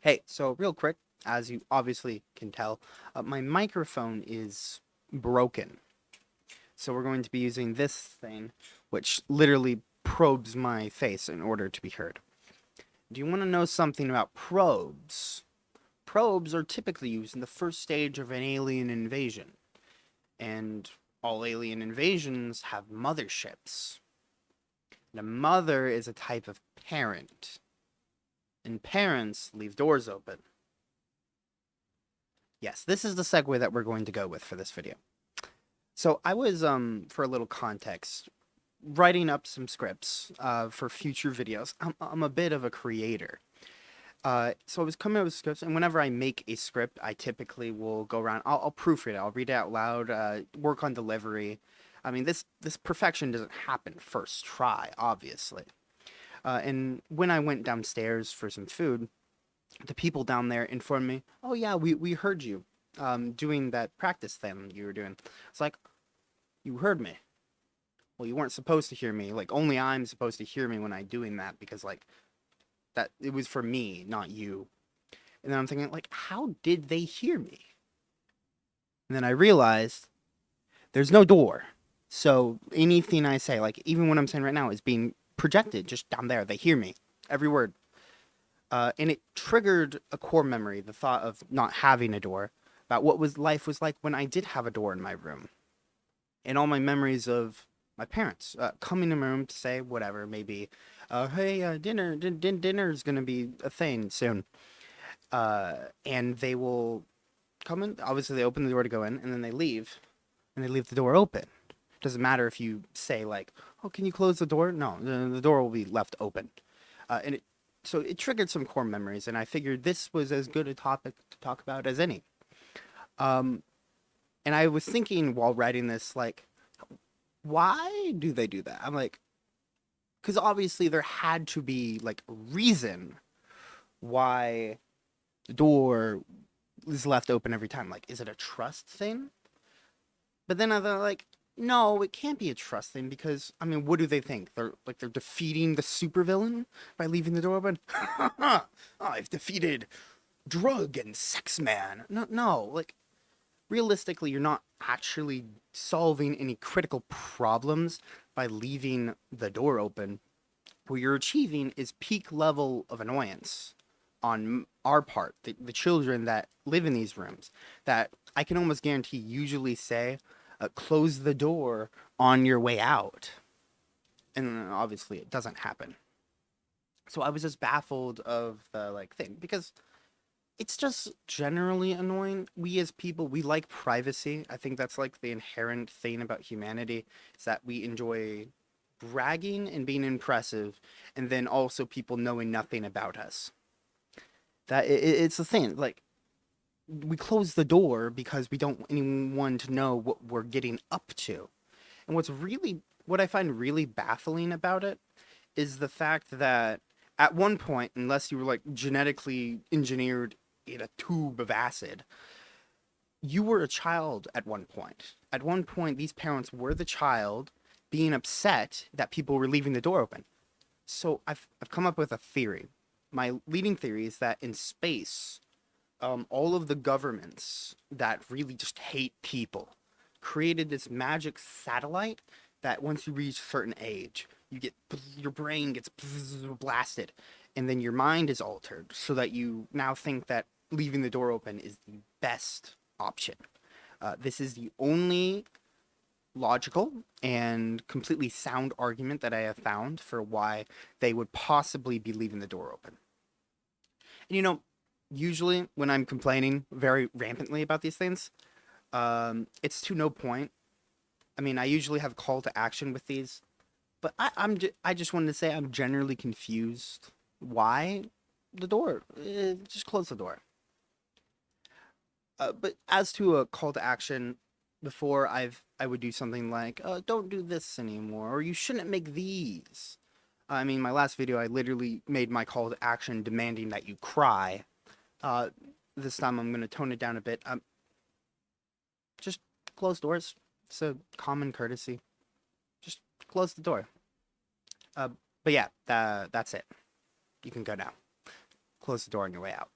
Hey, so real quick, as you obviously can tell, my microphone is broken. So we're going to be using this thing, which literally probes my face in order to be heard. Do you want to know something about probes? Probes are typically used in the first stage of an alien invasion, and all alien invasions have motherships. And a mother is a type of parent, and parents leave doors open. Yes, this is the segue that we're going to go with for this video. So I was, for a little context, writing up some scripts for future videos. I'm a bit of a creator. So I was coming up with scripts, and whenever I make a script, I typically will go around, I'll proofread it, I'll read it out loud, work on delivery. I mean, this perfection doesn't happen first try, obviously. And when I went downstairs for some food, the people down there informed me, "Oh yeah, we heard you doing that practice thing you were doing." It's like, "You heard me. Well, you weren't supposed to hear me. Like, only I'm supposed to hear me when I'm doing that because, like, that it was for me, not you." And then I'm thinking, like, how did they hear me? And then I realized there's no door. So anything I say, like, even what I'm saying right now, is being projected just down there. They hear me, every word. And it triggered a core memory, the thought of not having a door, about what life was like when I did have a door in my room. And all my memories of my parents coming to my room to say whatever, maybe, hey, dinner's gonna be a thing soon. And they will come in. Obviously, they open the door to go in, and then they leave, and they leave the door open. Doesn't matter if you say like, "Oh, can you close the door?" No, the door will be left open. And so it triggered some core memories, and I figured this was as good a topic to talk about as any. Um, and I was thinking while writing this, like, why do they do that? I'm like, because obviously there had to be like a reason why the door is left open every time. Like, is it a trust thing? But then I thought, like, no, it can't be a trust thing because I mean, what do they think? They're defeating the supervillain by leaving the door open. I've defeated drug and sex man. No, no, like realistically, you're not actually solving any critical problems by leaving the door open. What you're achieving is peak level of annoyance on our part, the children that live in these rooms, that I can almost guarantee usually say, close the door on your way out. And obviously it doesn't happen. So I was just baffled of the like thing because it's just generally annoying. We as people, we like privacy. I think that's like the inherent thing about humanity is that we enjoy bragging and being impressive, and then also people knowing nothing about us. It's the thing. Like we close the door because we don't want anyone to know what we're getting up to. And what I find really baffling about it is the fact that at one point, unless you were like genetically engineered in a tube of acid, you were a child at one point. At one point, these parents were the child being upset that people were leaving the door open. So I've come up with a theory. My leading theory is that in space, all of the governments that really just hate people created this magic satellite that once you reach a certain age, you get your brain gets blasted, and then your mind is altered so that you now think that leaving the door open is the best option. This is the only logical and completely sound argument that I have found for why they would possibly be leaving the door open. And usually when I'm complaining very rampantly about these things, it's to no point. I mean, I usually have call to action with these, but I just wanted to say I'm generally confused. Why the door? Just close the door. But as to a call to action, before I would do something like, don't do this anymore, or you shouldn't make these. I mean, my last video, I literally made my call to action demanding that you cry. Uh, this time I'm going to tone it down a bit. Just close doors. It's a common courtesy. Just close the door. Uh, but yeah, that's it. You can go now. Close the door on your way out.